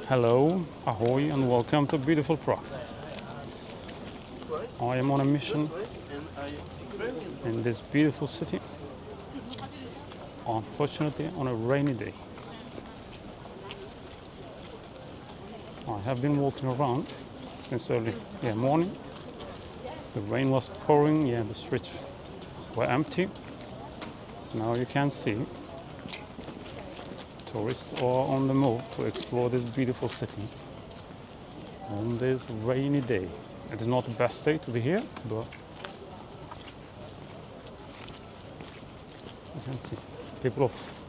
Hello, ahoy, and welcome to beautiful Prague. I am on a mission in this beautiful city, unfortunately on a rainy day. I have been walking around since early morning. The rain was pouring, the streets were empty. Now you can see tourists are on the move to explore this beautiful city on this rainy day. It is not the best day to be here, but you can see people of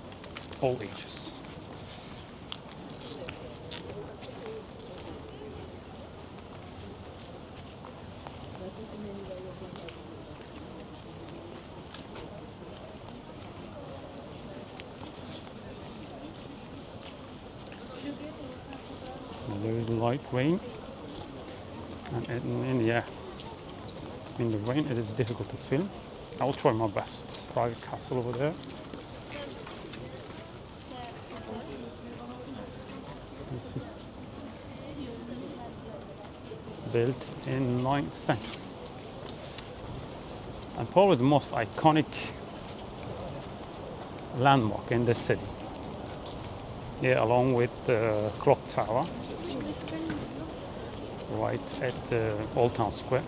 all ages. There is light rain, and in the rain it is difficult to film. I will try my best. Private castle over there. You see. Built in 9th century, and probably the most iconic landmark in the city. Along with the clock tower, right at the Old Town Square.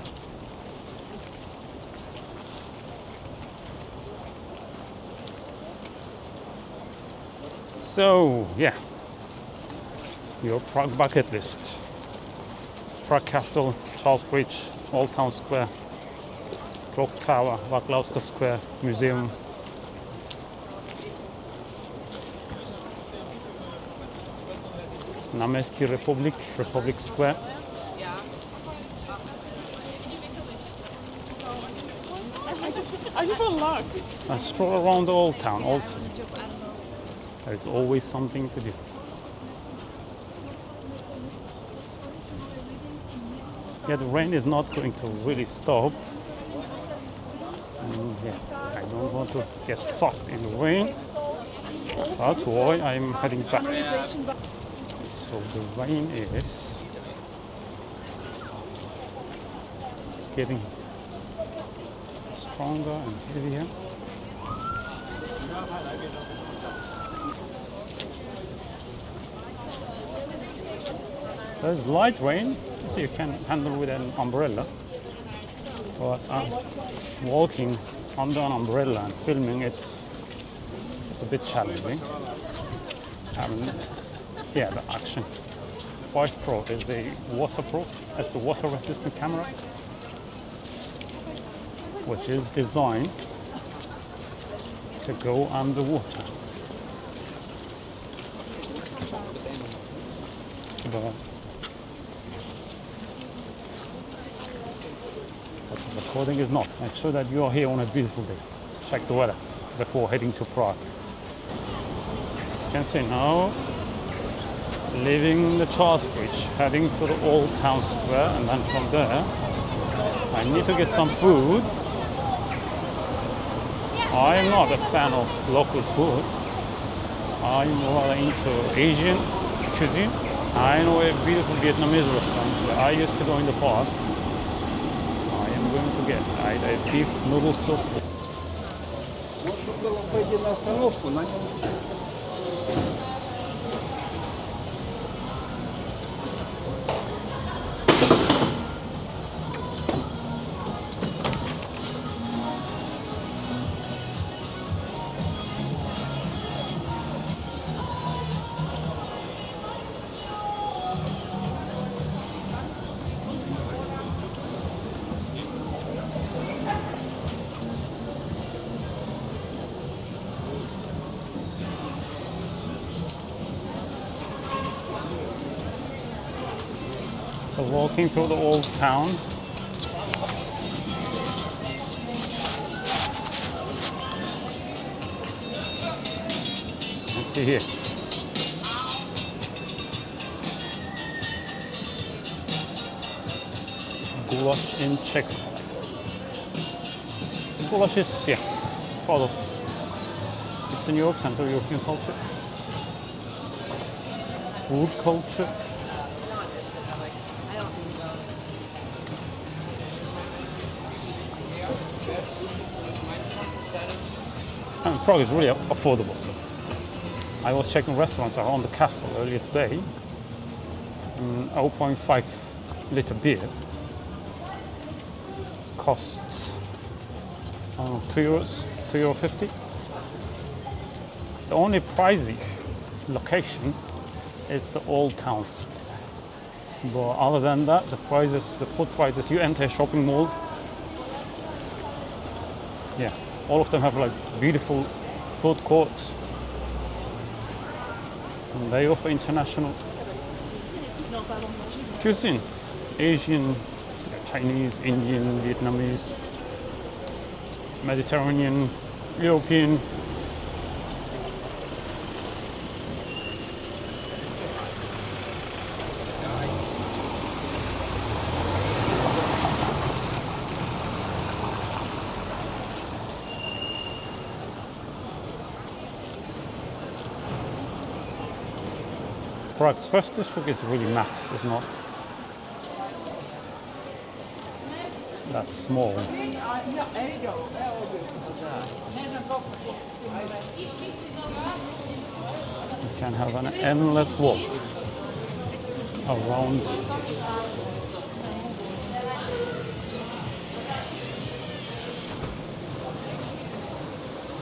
So, your Prague bucket list. Prague Castle, Charles Bridge, Old Town Square, Clock Tower, Vaclavska Square, Museum. Náměstí Republic Square. I just want to look. And stroll around the old town also. There's always something to do. The rain is not going to really stop. And I don't want to get soaked in the rain. That's why I'm heading back. So the rain is getting stronger and heavier. There's light rain, so you can handle with an umbrella. But walking under an umbrella and filming it's a bit challenging. The Action 5 Pro is a waterproof, it's a water-resistant camera, which is designed to go underwater. But the recording is not. Make sure that you are here on a beautiful day. Check the weather before heading to Prague. You can see now, leaving the Charles Bridge, heading to the Old Town Square, and then from there I need to get some food. I'm not a fan of local food. I'm rather into Asian cuisine. I know a beautiful Vietnamese restaurant where I used to go in the past. I am going to get a beef noodle soup. So walking through the old town. Let's see here. Goulash in Czech style. Goulash is, part of Eastern Europe, Central European culture. food culture. And Prague is really affordable. So I was checking restaurants around the castle earlier today. 0.5 liter beer costs €2, €2.50. The only pricey location is the Old Town Square. But other than that, the food prices, you enter a shopping mall. Yeah, all of them have like beautiful food courts. And they offer international cuisine. Asian, Chinese, Indian, Vietnamese, Mediterranean, European. Prague's first district is really massive, it's not that small. You can have an endless walk around.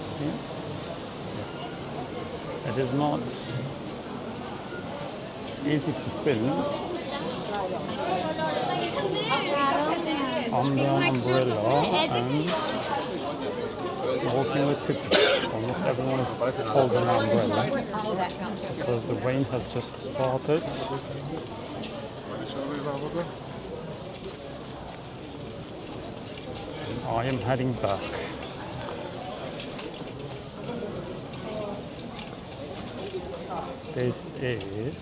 See? It is not easy to film under an umbrella and walking with people. Almost everyone is holding an umbrella because the rain has just started. I am heading back. This is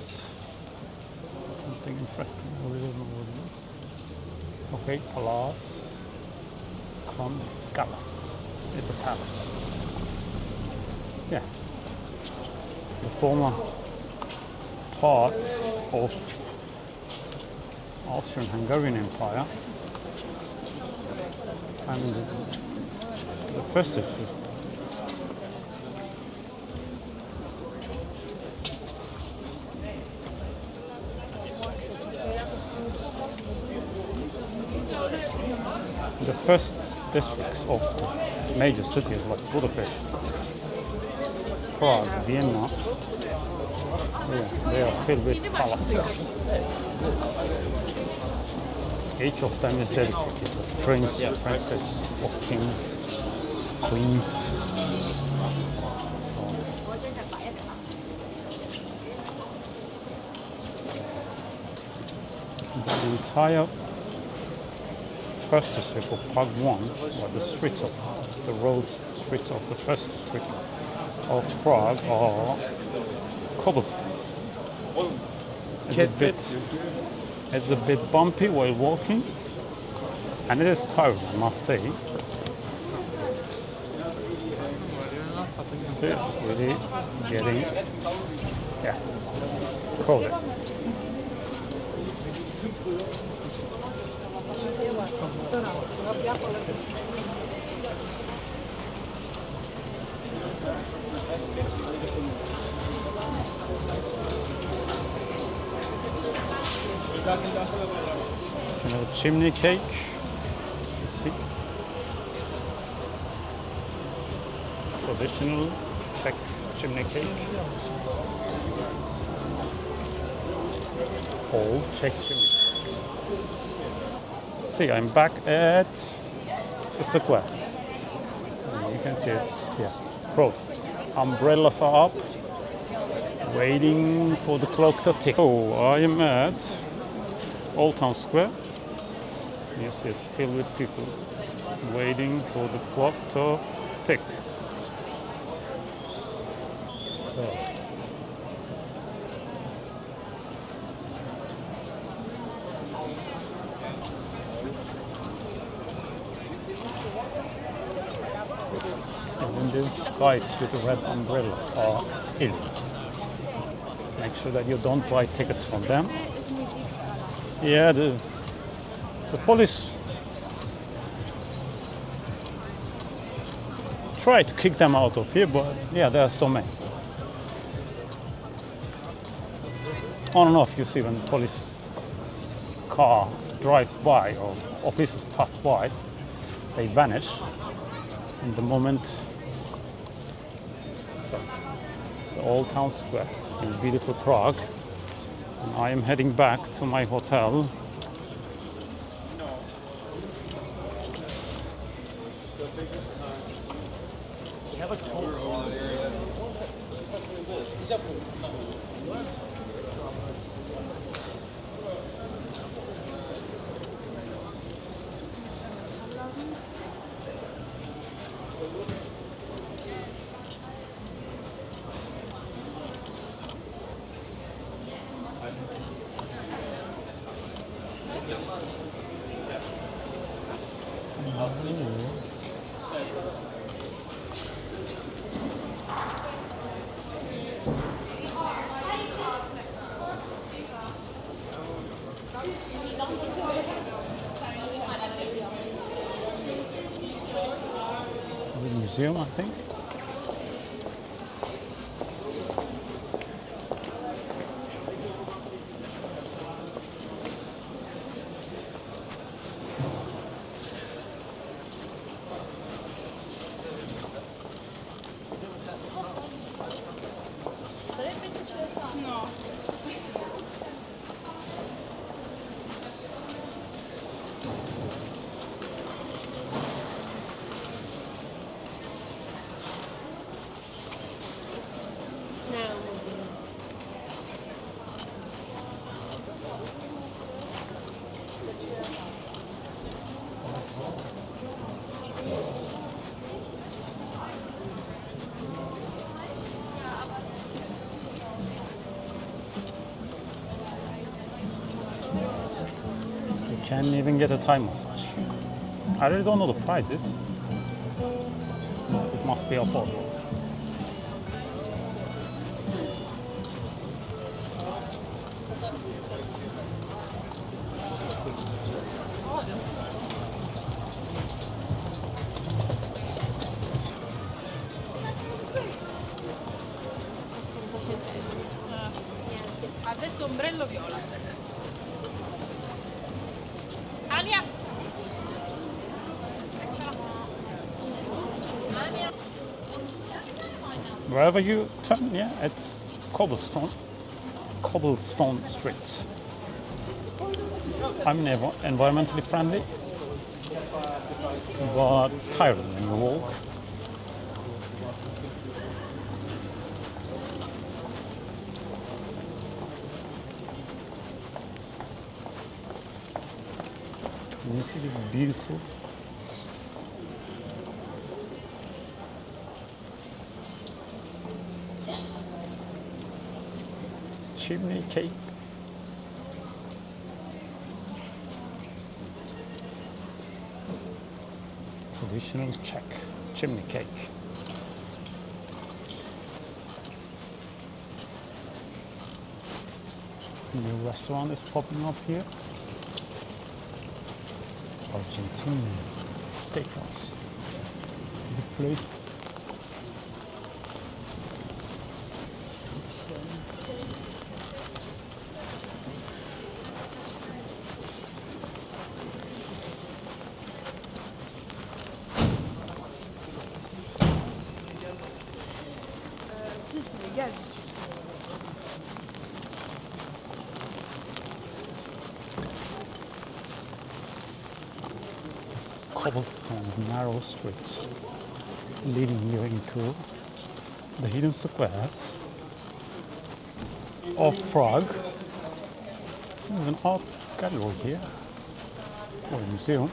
something interesting. I don't know what it is. Okay, Palace. It's a palace. Yeah. The former part of Austrian-Hungarian Empire. And the first issue. The first districts of the major cities like Budapest, Prague, Vienna, yeah, they are filled with palaces. Each of them is dedicated to prince, princess, or king, queen. The entire first district of Prague 1, or the streets of the streets of the first district of Prague are cobblestones. It's a bit bumpy while walking, and it is tiring, I must say. So it's really getting crowded. Chimney cake. See? Traditional Czech chimney cake. Old Czech chimney. See, I'm back at the square. And you can see it's crowded. Umbrellas are up, waiting for the clock to tick. Oh, I am at Old Town Square. You see it's filled with people waiting for the clock to tick. So. And these guys with the red umbrellas are elite. Make sure that you don't buy tickets from them. Yeah, the police try to kick them out of here, but yeah, there are so many. On and off, you see when the police car drives by or officers pass by, they vanish. And the moment, so the old town square in beautiful Prague, and I am heading back to my hotel. The museum, I think. No. Can't even get a Thai massage. I really don't know the prices. It must be affordable. Ha detto ombrello viola. Alia. Wherever you turn, yeah, it's cobblestone street. I'm environmentally friendly, but tired when you walk. You see this beautiful chimney cake. Traditional Czech chimney cake. New restaurant is popping up here. Argentinian steakhouse. Good place. Cobblestone narrow streets leading you into the hidden squares of Prague. There's an art gallery here, or a museum.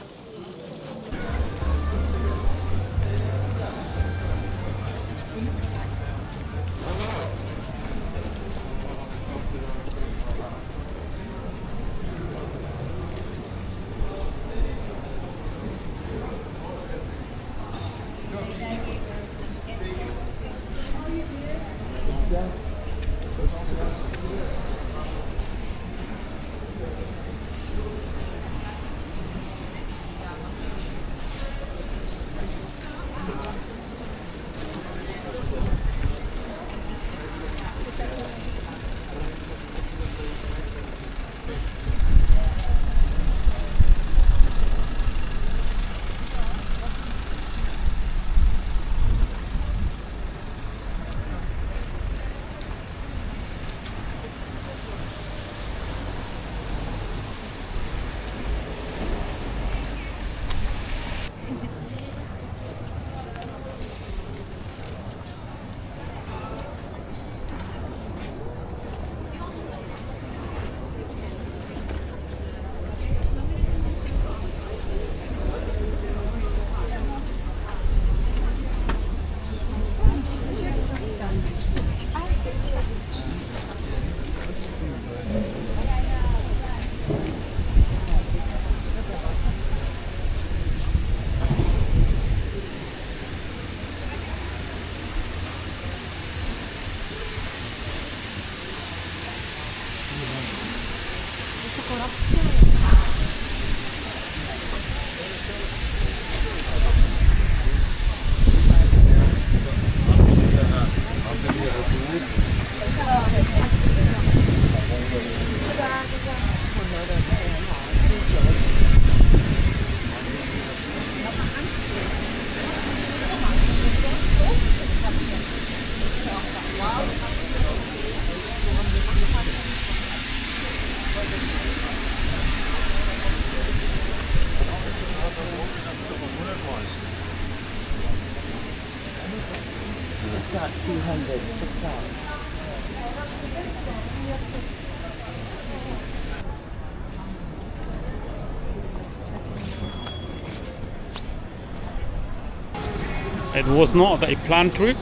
It was not a planned trip.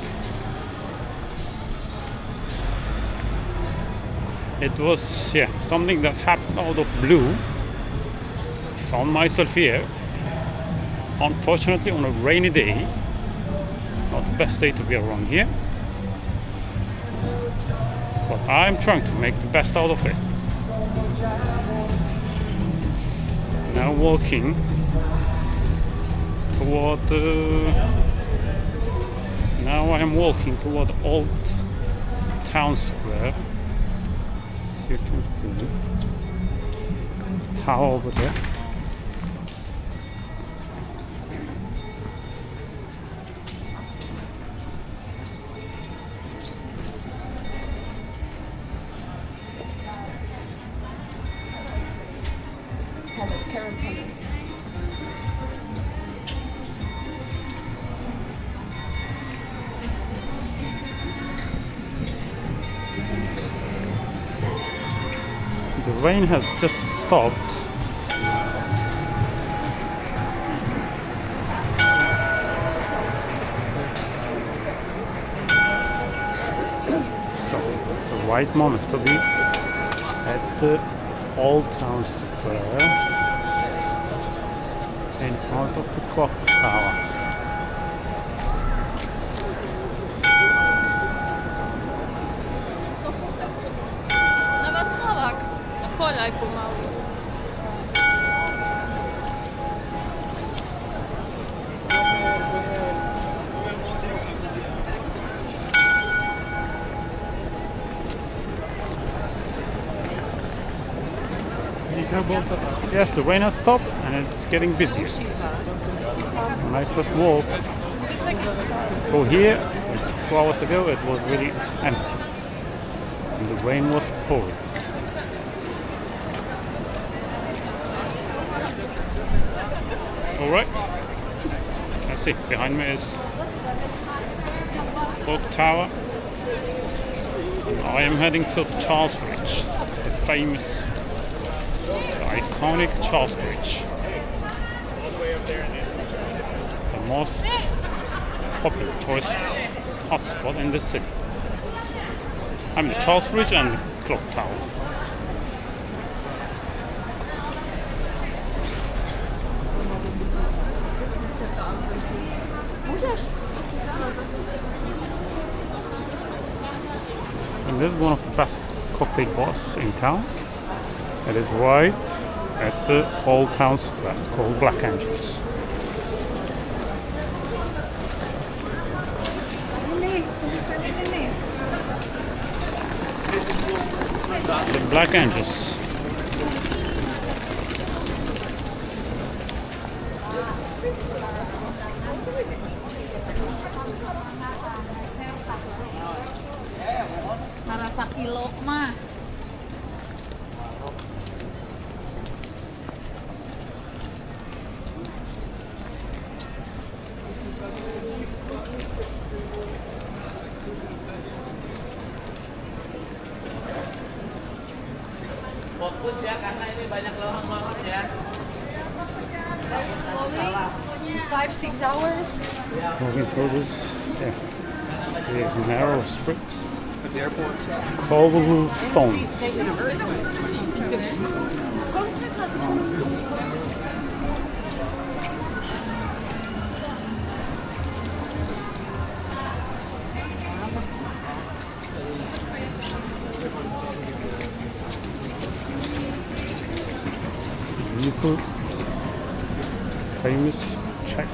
It was something that happened out of blue. Found myself here, unfortunately on a rainy day. Not the best day to be around here, but I'm trying to make the best out of it. Now walking toward now I am walking toward Old Town Square. As you can see, tower over there. The rain has just stopped. So the right moment to be at the Old Town Square in front of the clock tower. Kolaj pomału. Yes, the rain has stopped and it's getting busier. When I first walked through here 2 hours ago, it was really empty and the rain was pouring. Alright, let's see, behind me is Clock Tower. I am heading to the Charles Bridge, the famous, the iconic Charles Bridge. The most popular tourist hotspot in the city. I mean the Charles Bridge and the Clock Tower. And this is one of the best cocktail bars in town. It is right at the Old Town Square. It's called Black Angels. The Black Angels. Rasa kilo mah. Fokus ya karena ini banyak lorong ya. 5-6 hours. Moving through this, these narrow streets. At the airport. Cobblestone. beautiful, famous Czech.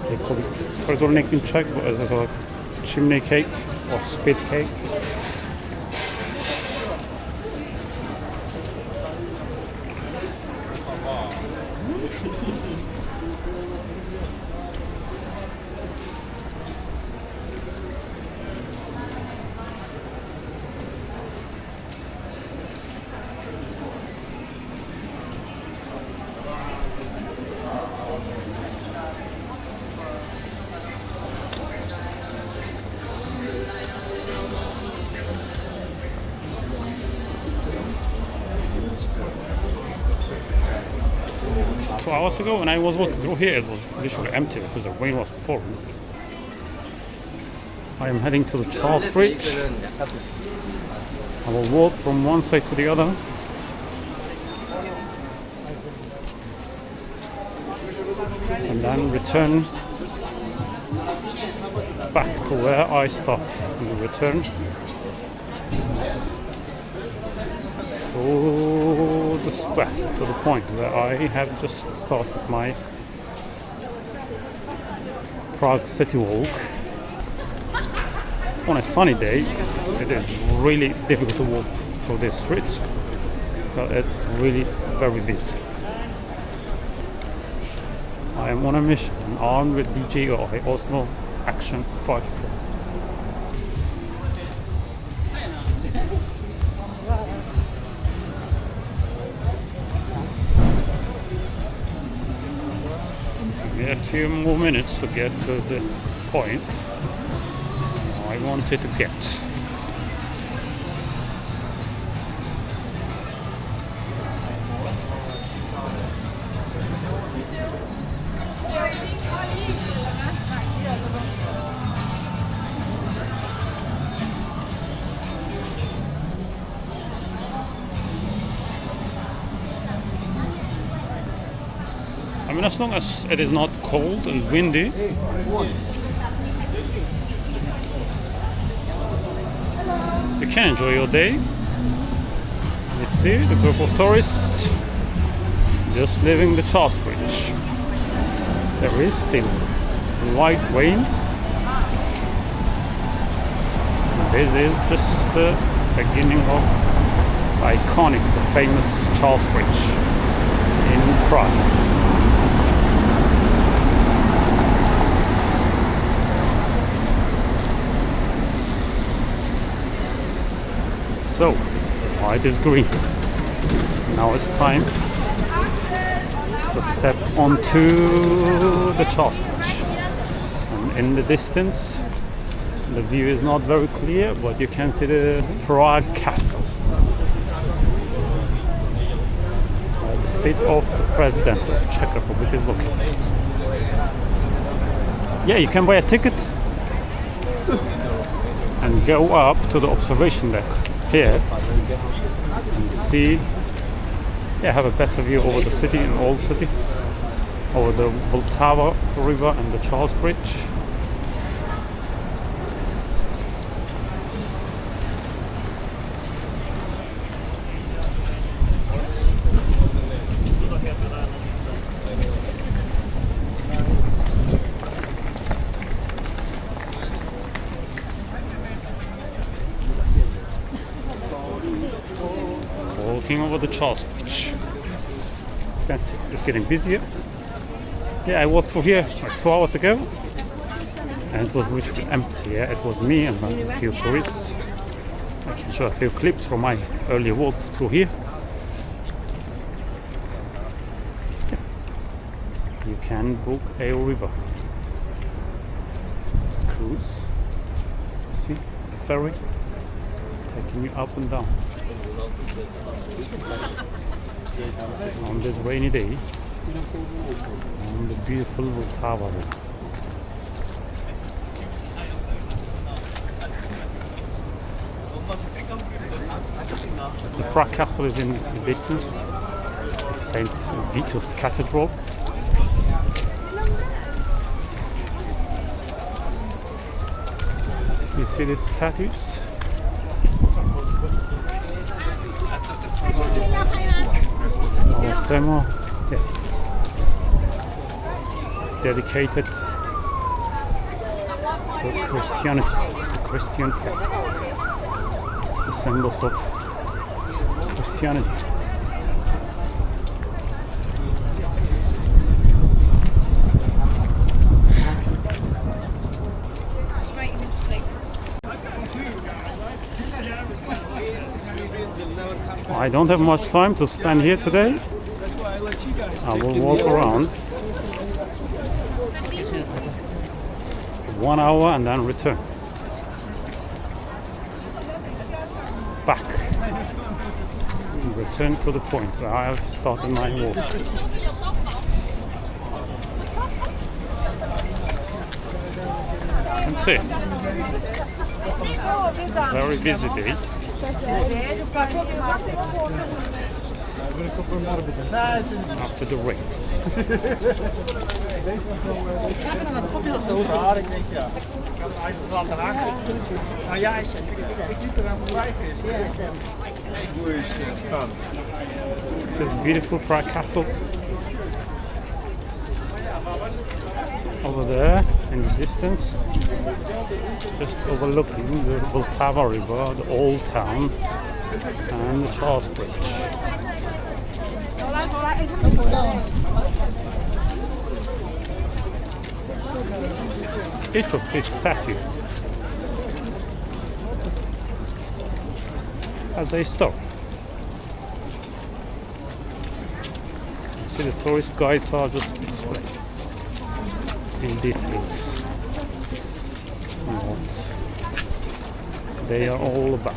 They call it turtleneck in Czech, but it's like chimney cake or spit cake. Hours ago when I was walking through here, it was literally empty because the rain was pouring. I am heading to the Charles Bridge. I will walk from one side to the other. And then return back to where I stopped. And return to the square, to the point where I have just started my Prague city walk. On a sunny day, it is really difficult to walk through these streets, but it's really very busy. I am on a mission, armed with DJI Osmo Action 5. A few more minutes to get to the point I wanted to get. I mean, as long as it is not cold and windy, you can enjoy your day. You see the group of tourists just leaving the Charles Bridge. There is still light rain. This is just the beginning of the iconic, the famous Charles Bridge in Prague. So, light is green. Now it's time to step onto the Charles Bridge. And in the distance, the view is not very clear, but you can see the Prague Castle. Where the seat of the President of Czech Republic is located. Yeah, you can buy a ticket and go up to the observation deck here and see, have a better view over the city, an old city, over the Vltava river and the Charles Bridge. Over the Charles Bridge. It's getting busier. Yeah, I walked through here like 2 hours ago and it was literally empty. Yeah, it was me and a few tourists. I can show a few clips from my earlier walk through here. You can book a river cruise. See the ferry taking you up and down. On this rainy day, on the beautiful Vltava river. The Prague Castle is in the distance. It's St. Vitus Cathedral. You see these statues? Demo, yeah. Dedicated to Christianity, the Christian faith, the symbols of Christianity. I don't have much time to spend here today. I will walk around 1 hour and then return back and return to the point where I have started my walk. You can see, very busy day after the rain. This beautiful Prague castle over there in the distance, just overlooking the Vltava river, the old town, and the Charles Bridge. Each of these statues has a story. You see, the tourist guides are just explained in details what they are all about.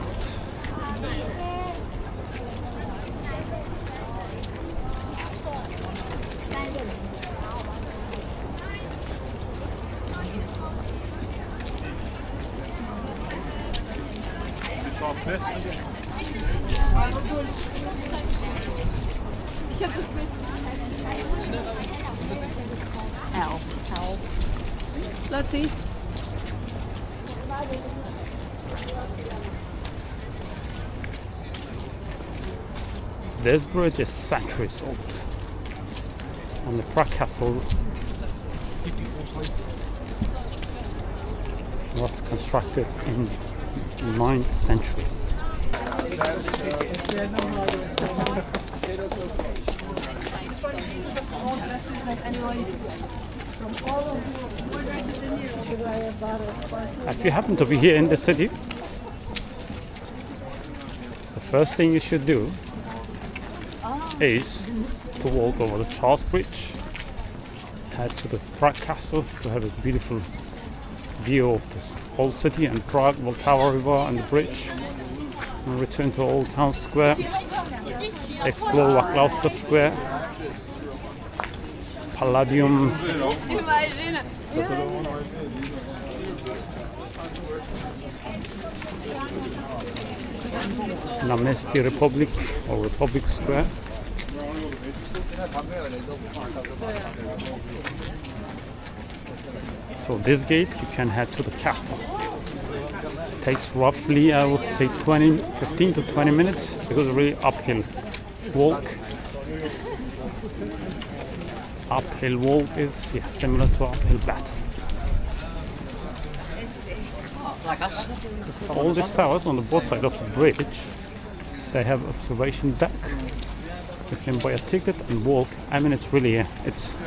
L. Let's see. This bridge is centuries old, and the Prague castle was constructed in the 9th century. If you happen to be here in the city, the first thing you should do is to walk over the Charles Bridge, head to the Prague castle to have a beautiful view of this old city and Prague, Vltava river and the bridge, and return to Old Town Square, explore Vaclavska Square, Palladium, Náměstí Republic or Republic Square. So this gate you can head to the castle. It takes roughly, I would say, 15 to 20 minutes because it's really uphill walk. Uphill walk is similar to uphill battle. All these towers on the both side of the bridge, they have observation deck. You can buy a ticket and walk. I mean, it's really it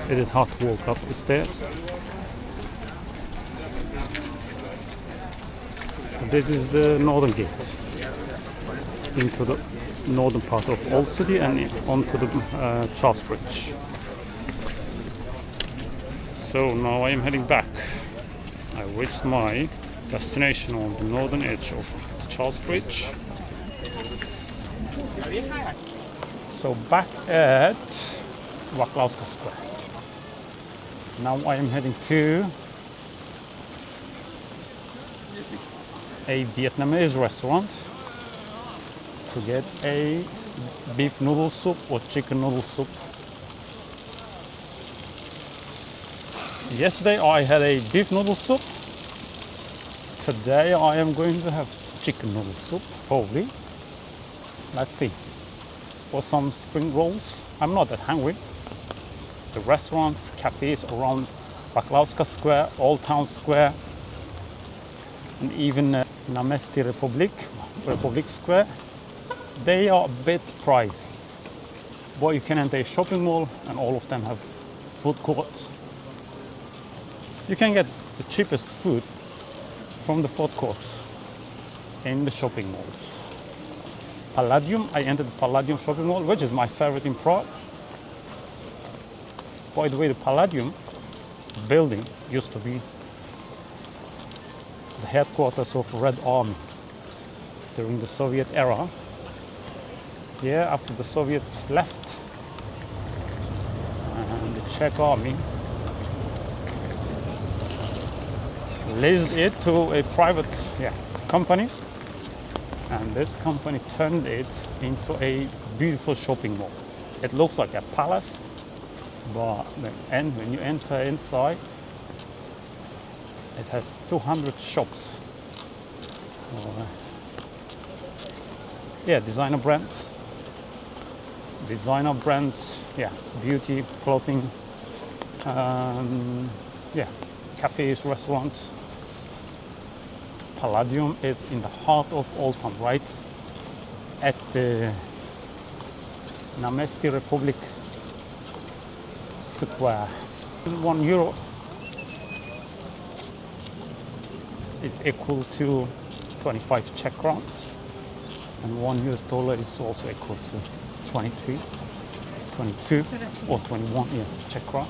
is hard to walk up the stairs. This is the northern gate into the northern part of Old City and onto the Charles Bridge. So now I am heading back. I reached my destination on the northern edge of the Charles Bridge. So back at Vaclavska Square. Now I am heading to a Vietnamese restaurant to get a beef noodle soup or chicken noodle soup. Yesterday I had a beef noodle soup. Today I am going to have chicken noodle soup, probably. Let's see. for some spring rolls. I'm not that hungry. The restaurants, cafes around Vaclavska Square, Old Town Square, and even Namesti Republic Square, they are a bit pricey. But you can enter a shopping mall and all of them have food courts. You can get the cheapest food from the food courts in the shopping malls. Palladium, I entered the Palladium shopping mall, which is my favorite in Prague. By the way, the Palladium building used to be the headquarters of Red Army during the Soviet era. Yeah, after the Soviets left and the Czech army leased it to a private company, and this company turned it into a beautiful shopping mall. It looks like a palace, but when you enter inside, it has 200 shops. Designer brands, beauty, clothing, cafes, restaurants. Palladium is in the heart of Old Town, right at the Namesti Republic Square. €1 is equal to 25 Czech crowns, and $1 is also equal to 22 or 21 Czech crowns.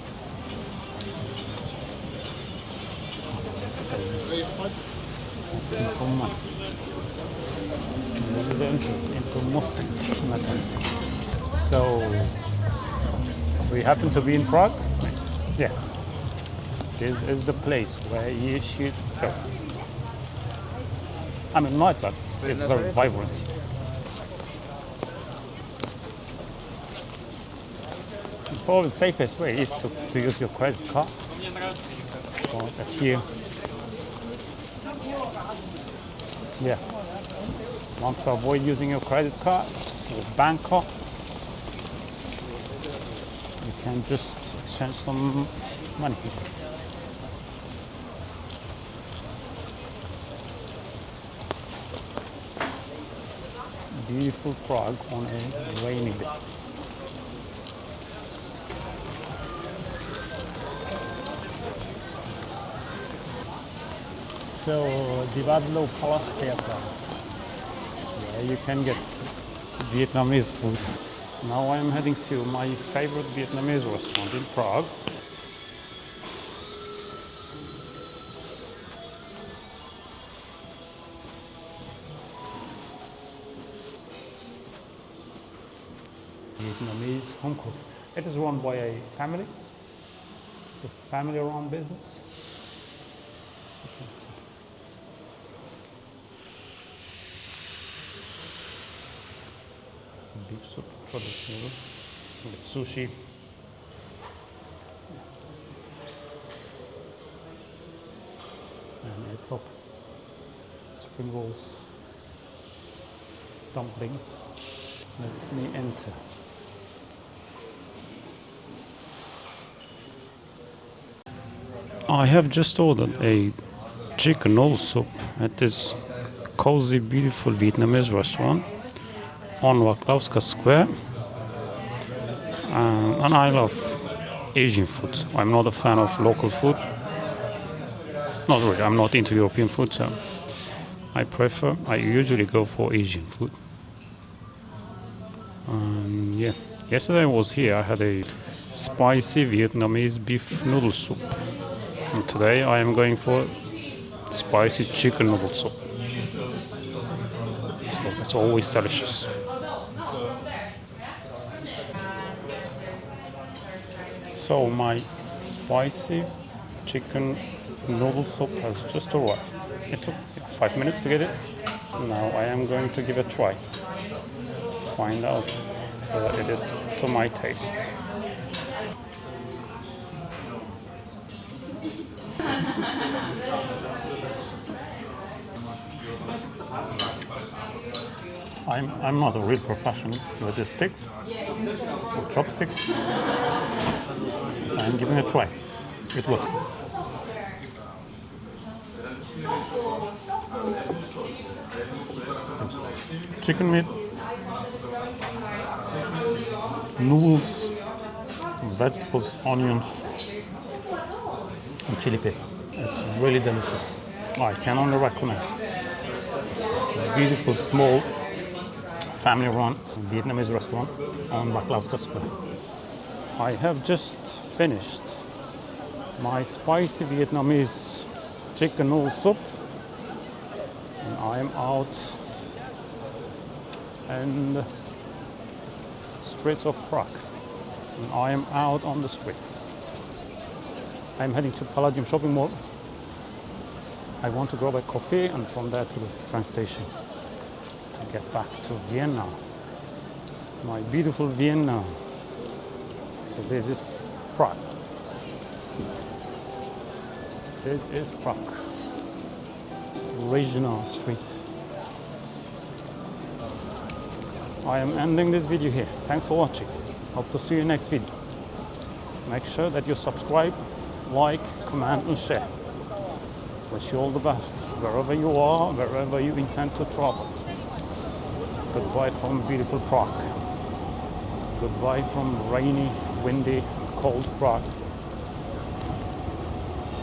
So we happen to be in Prague. Yeah, this is the place where you should go. I mean, nightlife is very vibrant. Probably the safest way is to use your credit card. Here. Want to avoid using your credit card or bank card, you can just exchange some money. Beautiful Prague on a rainy day. So, Divadlo Palace Theatre. You can get Vietnamese food. Now I'm heading to my favorite Vietnamese restaurant in Prague. Vietnamese home cook. It is run by a family. It's a family-run business. Some beef soup, traditional, with sushi. And it's up spring rolls, dumplings. Let me enter. I have just ordered a chicken noodle soup at this cozy, beautiful Vietnamese restaurant on Vaclavska Square. And I love Asian food. I'm not a fan of local food. Not really, I'm not into European food, so I usually go for Asian food. Yesterday I was here, I had a spicy Vietnamese beef noodle soup. And today I am going for spicy chicken noodle soup. So it's always delicious. So my spicy chicken noodle soup has just arrived. It took 5 minutes to get it. Now I am going to give it a try. Find out whether it is to my taste. I'm not a real professional with the sticks or chopsticks. I'm giving it a try. It works. Chicken meat, noodles, vegetables, onions, and chili pepper. It's really delicious. I can only recommend. Beautiful, small, family-run Vietnamese restaurant on Vaclavska Square. I have just finished my spicy Vietnamese chicken noodle soup, and I'm out in the streets of Prague. And I am out on the street. I'm heading to Palladium shopping mall. I want to grab a coffee and from there to the train station to get back to Vienna, my beautiful Vienna. So this is Prague. This is Prague. Zelezna Street. I am ending this video here. Thanks for watching. Hope to see you next video. Make sure that you subscribe, like, comment and share. Wish you all the best, wherever you are, wherever you intend to travel. Goodbye from beautiful Prague. Goodbye from rainy, windy, cold Prague.